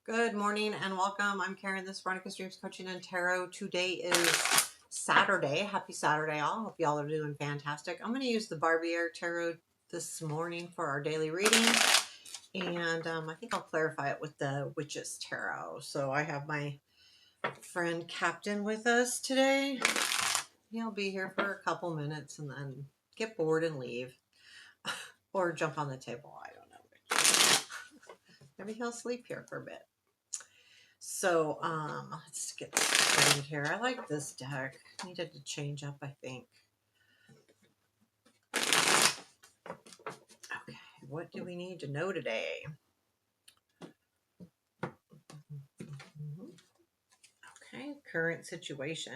Good morning and welcome. I'm Karen, this is Veronica's Dreams Coaching and Tarot. Today is Saturday. Happy Saturday, all. Hope y'all are doing fantastic. I'm going to use the Barbieri Tarot this morning for our daily reading. And I think I'll clarify it with the Witch's Tarot. So I have my friend Captain with us today. He'll be here for a couple minutes and then get bored and leave. Or jump on the table. I don't know. Maybe he'll sleep here for a bit. So, let's get started here. I like this deck. Needed to change up, I think. Okay, what do we need to know today? Okay, current situation.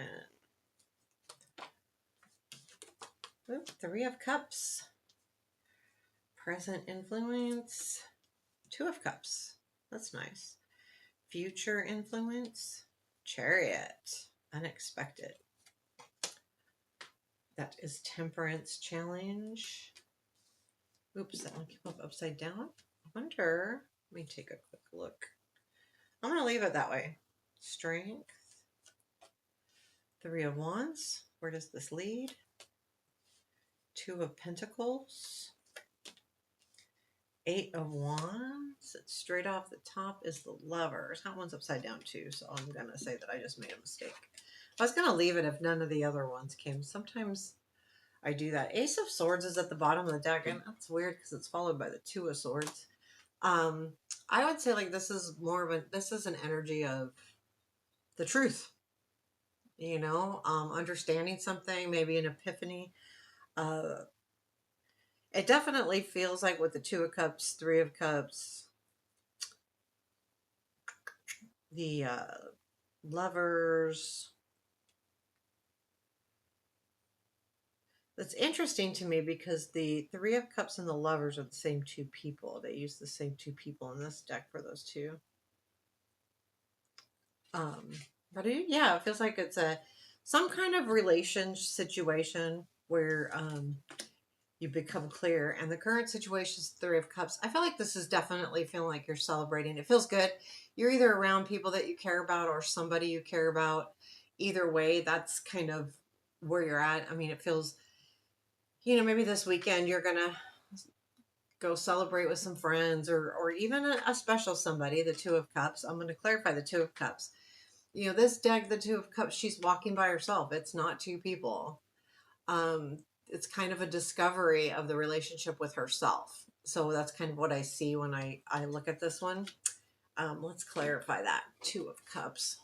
Oop, Three of Cups. Present influence. Two of Cups. That's nice. Future influence. Chariot. Unexpected. That is Temperance challenge. Oops, that one came up upside down. I wonder. Let me take a quick look. I'm going to leave it that way. Strength. Three of Wands. Where does this lead? Two of Pentacles. Eight of Wands. Straight off the top is the Lovers. That one's upside down too, so I'm going to say that I just made a mistake. I was going to leave it if none of the other ones came. Sometimes I do that. Ace of Swords is at the bottom of the deck, and that's weird because it's followed by the Two of Swords. I would say like this is more of this is an energy of the truth, understanding something, maybe an epiphany. It definitely feels like with the Two of Cups, Three of Cups, the Lovers. That's interesting to me because the Three of Cups and the Lovers are the same two people. They use the same two people in this deck for those two. Yeah, it feels like it's some kind of relation situation where you become clear. And the current situation is Three of Cups. I feel like this is definitely feeling like you're celebrating. It feels good. You're either around people that you care about or somebody you care about. Either way, that's kind of where you're at. I mean, it feels, maybe this weekend you're going to go celebrate with some friends or even a special somebody, the Two of Cups. I'm going to clarify the Two of Cups. This deck, the Two of Cups, she's walking by herself. It's not two people. It's kind of a discovery of the relationship with herself. So that's kind of what I see when I look at this one. Let's clarify that. Two of Cups.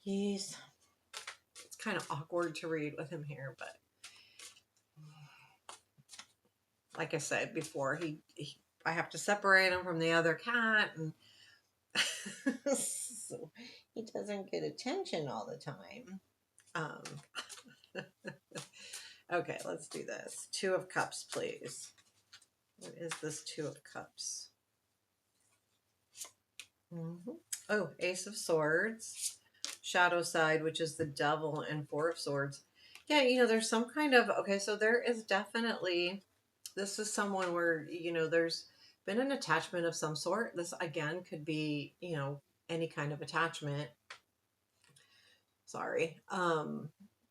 It's kind of awkward to read with him here, but like I said before, I have to separate him from the other cat, and so he doesn't get attention all the time. Okay, let's do this. Two of Cups, please. What is this Two of Cups? Oh, Ace of Swords, Shadow Side, which is the Devil, and Four of Swords. Yeah, there's some kind of, okay, so there is definitely, this is someone where, there's been an attachment of some sort. This, again, could be, any kind of attachment. Sorry.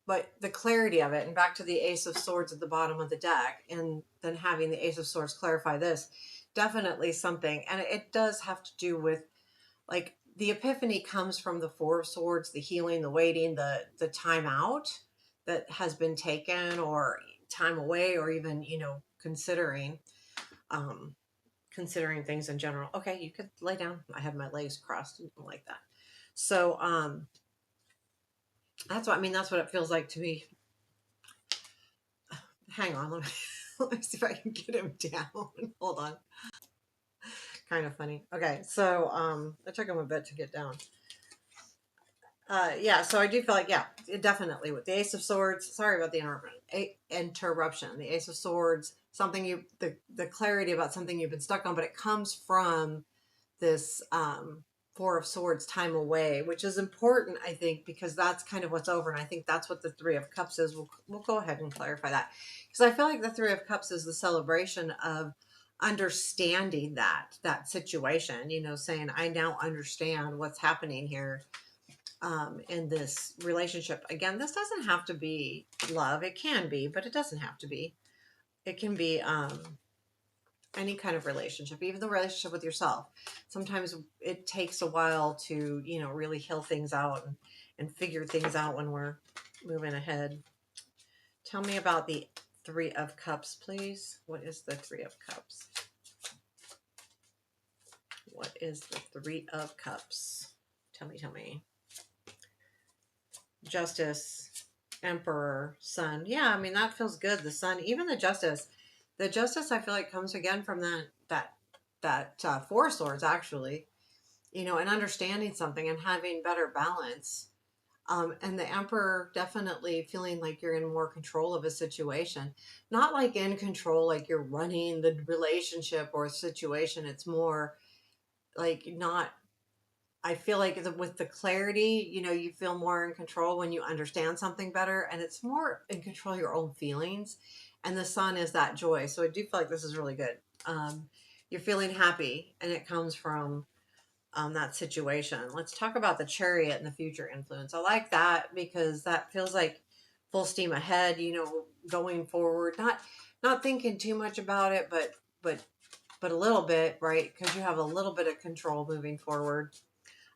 But the clarity of it, and back to the Ace of Swords at the bottom of the deck, and then having the Ace of Swords clarify this, definitely something. And it does have to do with, like, the epiphany comes from the Four of Swords, the healing, the waiting, the time out that has been taken, or time away, or even, considering things in general. Okay, you could lay down. I have my legs crossed and like that. So, that's what it feels like to me. Hang on, let me see if I can get him down. Hold on. Kind of funny. Okay, so it took him a bit to get down. Yeah, so I do feel like, yeah, definitely with the Ace of Swords. Sorry about the interruption. The Ace of Swords, something the clarity about something you've been stuck on, but it comes from this Four of Swords, time away, which is important, I think, because that's kind of what's over. And I think that's what the Three of Cups is. We'll go ahead and clarify that, because I feel like the Three of Cups is the celebration of understanding that situation, saying, I now understand what's happening here in this relationship. Again, this doesn't have to be love. It can be, but it doesn't have to be. It can be any kind of relationship, even the relationship with yourself. Sometimes it takes a while to, really heal things out and figure things out when we're moving ahead. Tell me about the Three of Cups, please. What is the Three of Cups? What is the Three of Cups? Tell me, tell me. Justice, Emperor, Sun. Yeah, I mean, that feels good. The Sun, even the Justice. The Justice, I feel like, comes again from that Four of Swords, actually. And understanding something and having better balance. And the Emperor, definitely feeling like you're in more control of a situation. Not like in control, like you're running the relationship or situation. It's more like not. I feel like with the clarity, you feel more in control when you understand something better, and it's more in control of your own feelings. And the Sun is that joy. So I do feel like this is really good. You're feeling happy, and it comes from that situation. Let's talk about the Chariot and the future influence. I like that because that feels like full steam ahead, going forward, not thinking too much about it, but but a little bit, right? Because you have a little bit of control moving forward.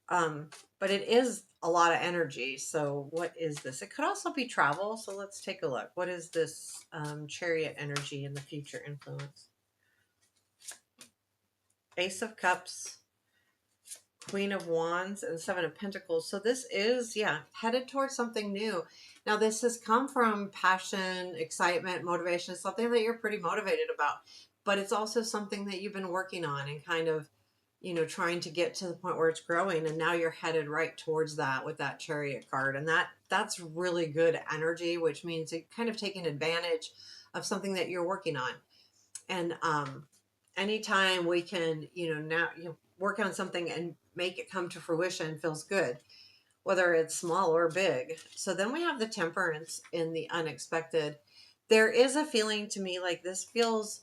But it is a lot of energy. So what is this? It could also be travel. So let's take a look. What is this Chariot energy in the future influence? Ace of Cups, Queen of Wands, and Seven of Pentacles. So this is, yeah, headed towards something new. Now, this has come from passion, excitement, motivation, something that you're pretty motivated about, but it's also something that you've been working on and kind of, trying to get to the point where it's growing. And now you're headed right towards that with that Chariot card. And that's really good energy, which means you're kind of taking advantage of something that you're working on. And anytime we can, now work on something and make it come to fruition feels good, whether it's small or big. So then we have the Temperance in the unexpected. There is a feeling to me like this feels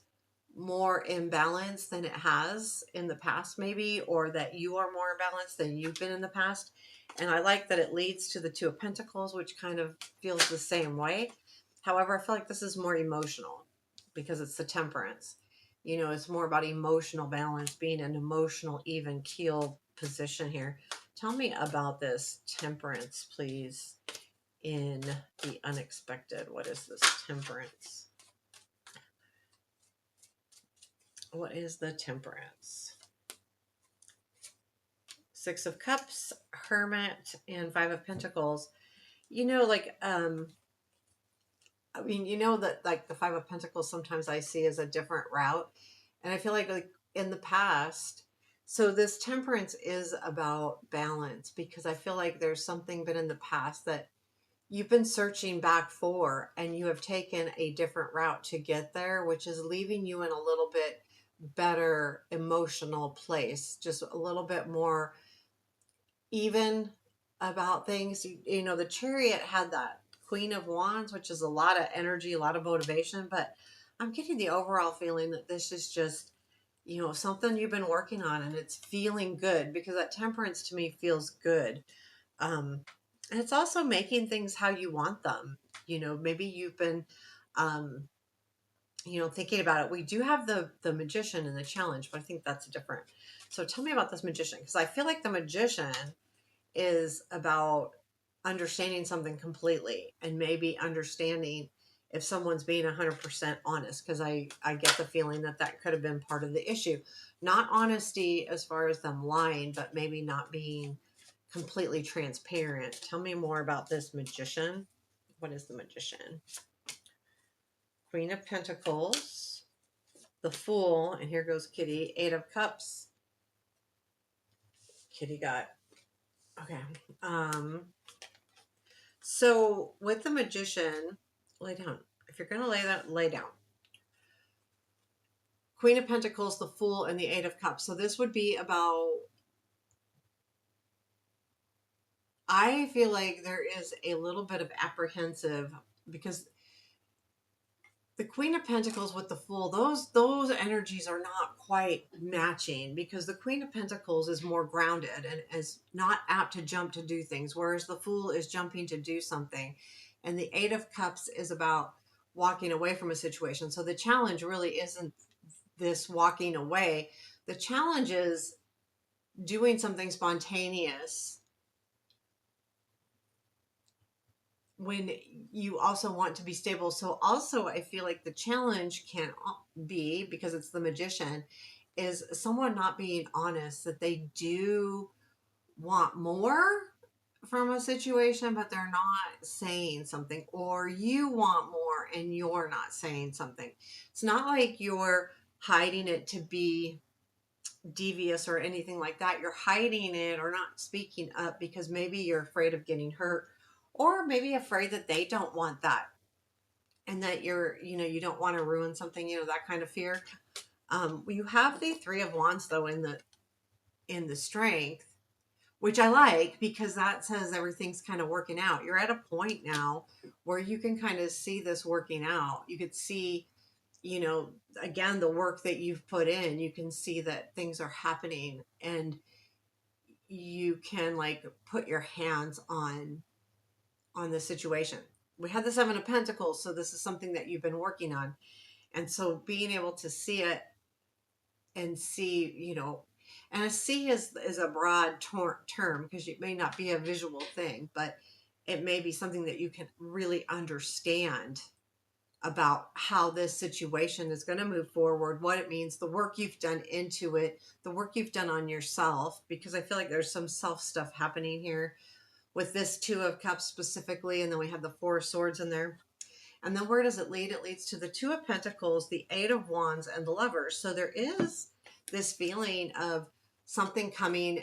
more imbalanced than it has in the past, maybe, or that you are more imbalanced than you've been in the past. And I like that it leads to the Two of Pentacles, which kind of feels the same way. However, I feel like this is more emotional because it's the Temperance. It's more about emotional balance, being an emotional, even keel position here. Tell me about this Temperance, please, in the unexpected. What is this Temperance? What is the Temperance? Six of Cups, Hermit, and Five of Pentacles. I mean, that like the Five of Pentacles sometimes I see as a different route. And I feel like in the past, so this Temperance is about balance because I feel like there's something been in the past that you've been searching back for, and you have taken a different route to get there, which is leaving you in a little bit better emotional place, just a little bit more even about things. The Chariot had that Queen of Wands, which is a lot of energy, a lot of motivation, but I'm getting the overall feeling that this is just, something you've been working on and it's feeling good because that Temperance to me feels good. And it's also making things how you want them. Maybe you've been, um, thinking about it. We do have the Magician and the Challenge, but I think that's different. So tell me about this Magician, because I feel like the Magician is about understanding something completely and maybe understanding if someone's being 100% honest, because I get the feeling that could have been part of the issue. Not honesty as far as them lying, but maybe not being completely transparent. Tell me more about this Magician. What is the Magician? Queen of Pentacles, the Fool, and here goes Kitty. Eight of Cups. Kitty got, okay. So with the Magician, lay down. If you're going to lay that, lay down. Queen of Pentacles, the Fool, and the Eight of Cups. So this would be about, I feel like there is a little bit of apprehensive because the Queen of Pentacles with the Fool, those energies are not quite matching, because the Queen of Pentacles is more grounded and is not apt to jump to do things, whereas the Fool is jumping to do something. And the Eight of Cups is about walking away from a situation. So the challenge really isn't this walking away. The challenge is doing something spontaneous when you also want to be stable. So also I feel like the challenge can be, because it's the Magician, is someone not being honest that they do want more from a situation, but they're not saying something, or you want more and you're not saying something. It's not like you're hiding it to be devious or anything like that. You're hiding it or not speaking up because maybe you're afraid of getting hurt, or maybe afraid that they don't want that, and that you don't want to ruin something, that kind of fear. You have the Three of Wands though in the Strength, which I like, because that says everything's kind of working out. You're at a point now where you can kind of see this working out. You could see, again, the work that you've put in. You can see that things are happening, and you can like put your hands on the situation. We had the Seven of Pentacles, so this is something that you've been working on. And so being able to see it and see, and a see is a broad term, because it may not be a visual thing, but it may be something that you can really understand about how this situation is going to move forward, what it means, the work you've done into it, the work you've done on yourself, because I feel like there's some self stuff happening here with this Two of Cups specifically, and then we have the Four of Swords in there. And then where does it lead? It leads to the Two of Pentacles, the Eight of Wands, and the Lovers. So there is this feeling of something coming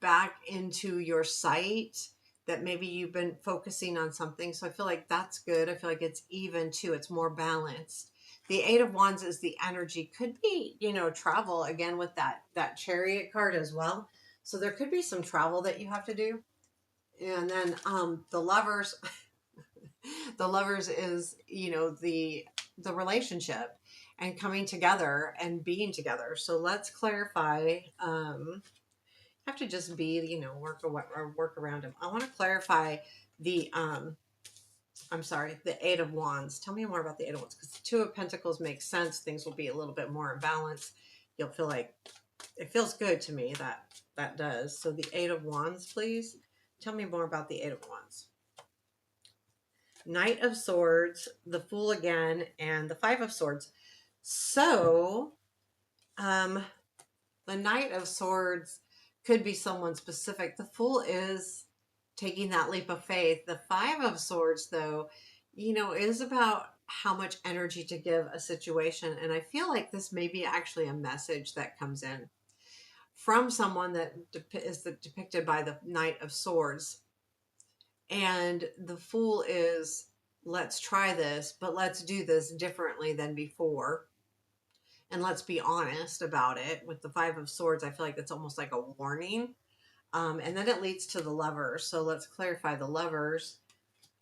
back into your sight, that maybe you've been focusing on something. So I feel like that's good. I feel like it's even too. It's more balanced. The Eight of Wands is the energy. Could be, travel, again, with that Chariot card as well. So there could be some travel that you have to do. And then the Lovers, the Lovers is, the relationship and coming together and being together. So let's clarify. Have to just be, work around him. I want to clarify the I'm sorry, the Eight of Wands. Tell me more about the Eight of Wands, because the Two of Pentacles makes sense. Things will be a little bit more in balance. You'll feel like it feels good to me, that does. So the Eight of Wands, please. Tell me more about the Eight of Wands. Knight of Swords, the Fool again, and the Five of Swords. So, the Knight of Swords could be someone specific. The Fool is taking that leap of faith. The Five of Swords, though, is about how much energy to give a situation. And I feel like this may be actually a message that comes in from someone that is depicted by the Knight of Swords. And the Fool is, let's try this, but let's do this differently than before. And let's be honest about it. With the Five of Swords, I feel like it's almost like a warning. And then it leads to the Lovers. So let's clarify the Lovers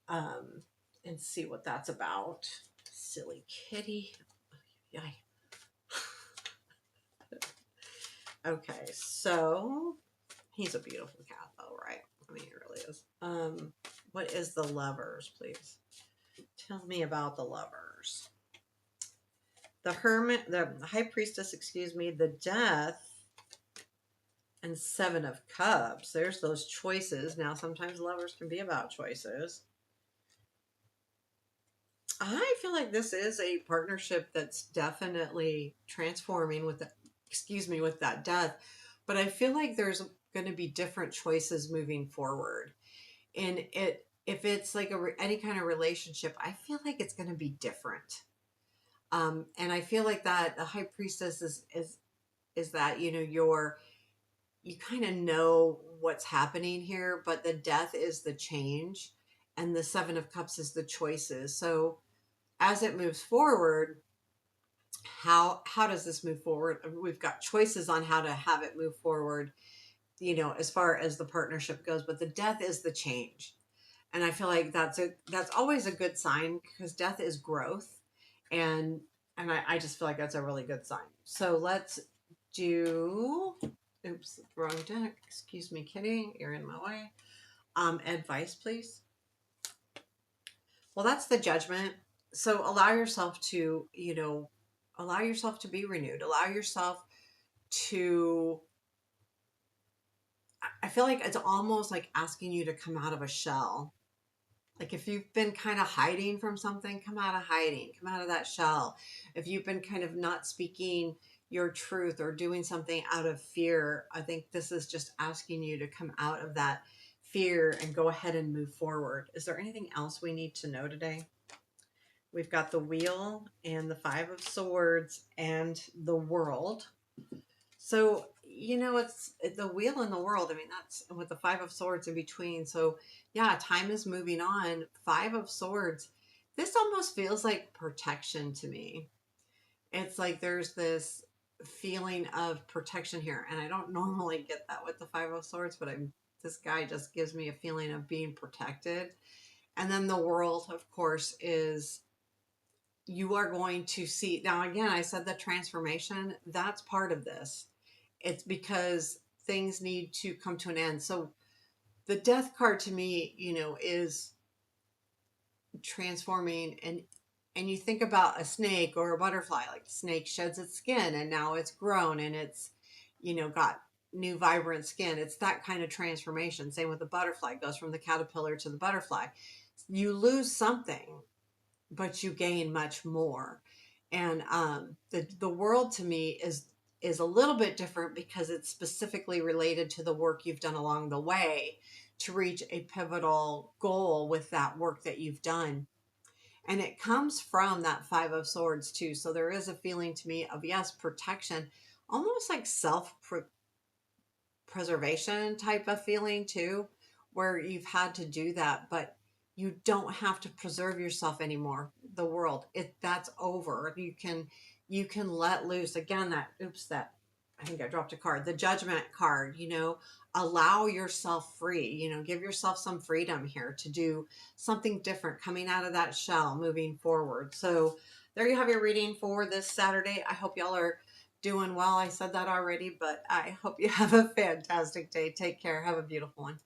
and see what that's about. Silly kitty. Yay. Okay, so he's a beautiful cat, though, right? I mean, he really is. What is the Lovers, please? Tell me about the Lovers. The Hermit, the High Priestess, excuse me, the Death, and Seven of Cups. There's those choices. Now, sometimes lovers can be about choices. I feel like this is a partnership that's definitely transforming with with that death. But I feel like there's going to be different choices moving forward. And if it's like any kind of relationship, I feel like it's going to be different. And I feel like that the High Priestess is that, you kind of know what's happening here, but the Death is the change, and the Seven of Cups is the choices. So as it moves forward, how does this move forward? We've got choices on how to have it move forward, as far as the partnership goes, but the Death is the change. And I feel like that's always a good sign, because death is growth. And I just feel like that's a really good sign. So let's do, oops, wrong deck. Excuse me, Kitty. You're in my way. Advice, please. Well, that's the Judgment. So allow yourself to, allow yourself to be renewed. Allow yourself to, I feel like it's almost like asking you to come out of a shell. Like if you've been kind of hiding from something, come out of hiding, come out of that shell. If you've been kind of not speaking your truth or doing something out of fear, I think this is just asking you to come out of that fear and go ahead and move forward. Is there anything else we need to know today? We've got the Wheel and the Five of Swords and the World. So, it's the Wheel and the World. I mean, that's with the Five of Swords in between. So, yeah, time is moving on. Five of Swords. This almost feels like protection to me. It's like there's this feeling of protection here. And I don't normally get that with the Five of Swords, but this guy just gives me a feeling of being protected. And then the World, of course, is you are going to see. Now, again, I said the transformation, that's part of this. It's because things need to come to an end. So the Death card to me, is transforming. And you think about a snake or a butterfly, like the snake sheds its skin and now it's grown and it's, got new vibrant skin. It's that kind of transformation. Same with the butterfly, it goes from the caterpillar to the butterfly. You lose something, but you gain much more. And the World to me is a little bit different because it's specifically related to the work you've done along the way to reach a pivotal goal with that work that you've done. And it comes from that Five of Swords too. So there is a feeling to me of, yes, protection, almost like self preservation type of feeling too, where you've had to do that, but you don't have to preserve yourself anymore. The World, that's over. You can let loose. Again, that, oops, that, I think I dropped a card. The Judgment card, allow yourself free, give yourself some freedom here to do something different, coming out of that shell, moving forward. So there you have your reading for this Saturday. I hope y'all are doing well. I said that already, but I hope you have a fantastic day. Take care. Have a beautiful one.